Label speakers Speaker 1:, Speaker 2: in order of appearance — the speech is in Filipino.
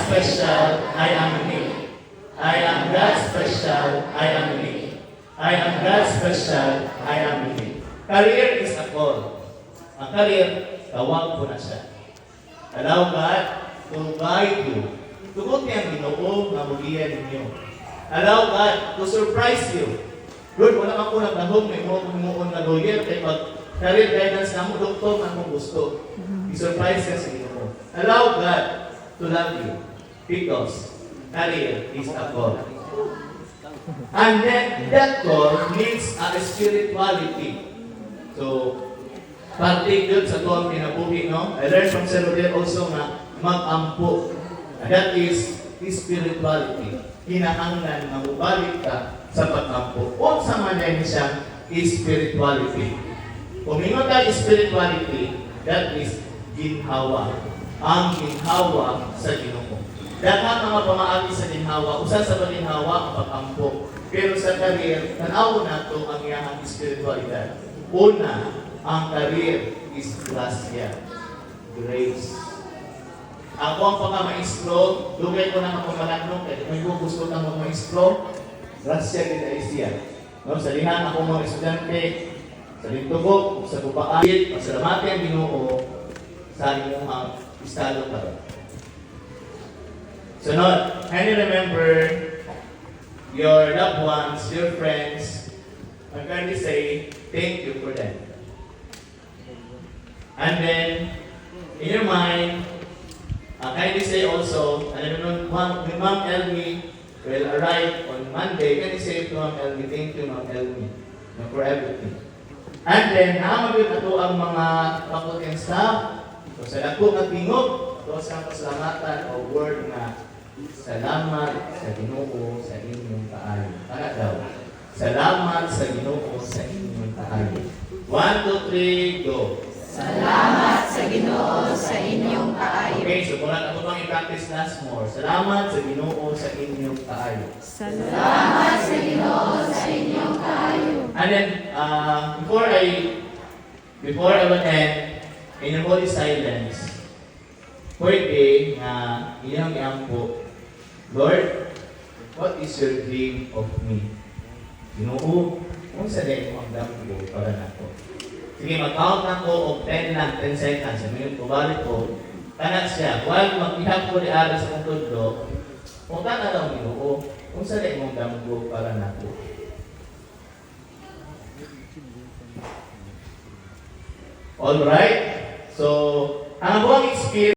Speaker 1: special, I am unique. I am God special, I am unique. I am God special, I am unique. Career is a call. Ang career, tawag ko na siya. Allow God to guide you. Tuguti ang Ginoo nga mugiya ninyo. Allow God to surprise you. Lord, wala ka po nagdahog, may umuon na lawyer, kaya pag career guidance na mo, doktor, ang mong gusto. I-surprise ka sa Ginoo. Allow God to love you because career is a call. And then that call needs a spirituality. So, partake yun sa tuwang pinabuhi, no? I learned from Sir Rodel also na mag-ampo. And that is spirituality. Hinahanglan na mubalik ka sa pag-ampo. O sa manay siya spirituality. Kung mingon tayo spirituality, that is ginhawa. Ang ginhawa sa Ginoo. Dapat mga pamaagi sa ginhawa, usa sa ginhawa ang pag-ampo. Pero sa career, tanaw na ito ang iyang spiritualidad. Una, ang career is grasya. Grace. Ako ang pagkamaestro, lugay ko na mapamalakno, kaya may gusto ng mga maestro, grasya din ay siya. No, sa lihan ako mga estudyante, sa lintubok, sa bubaan, masalamati ang Ginoo sa inyong estado ka. So now, can you remember your loved ones, your friends, and kindly say, thank you for them. And then, in your mind, kindly say also, and when Ma'am Elmi will arrive on Monday, can you say to Ma'am Elmi, thank you Ma'am Elmi for everything. And then, naamagin na ito ang mga faculty and staff. So, sa dako nga tingog, ito sa pasalamatan o word na salamat sa Ginoo sa inyong kaayo. Para daw, salamat sa Ginoo sa inyong kaayo. 1, 2, 3, go.
Speaker 2: Salamat sa Ginoo sa inyong kaayo.
Speaker 1: Okay, so kung ako bang i-practice last more. Salamat sa Ginoo sa inyong kaayo.
Speaker 2: Salamat sa Ginoo sa inyong kaayo.
Speaker 1: And then, before I will end, in your holy silence, pwede na iyang iampo, Lord, what is your dream of me? Ginoo, kung sa din mo ang damgo para na ko. Sige, mag-count na ko of 10 lang, 10 seconds. Sa minute ko, balik ko, tanak siya. While mag-ihap ko ni Ara sa kong tudlo, kung tanak daw Ginoo, kung sa din mo ang damgo para na ko. Alright? So, ang buong experience,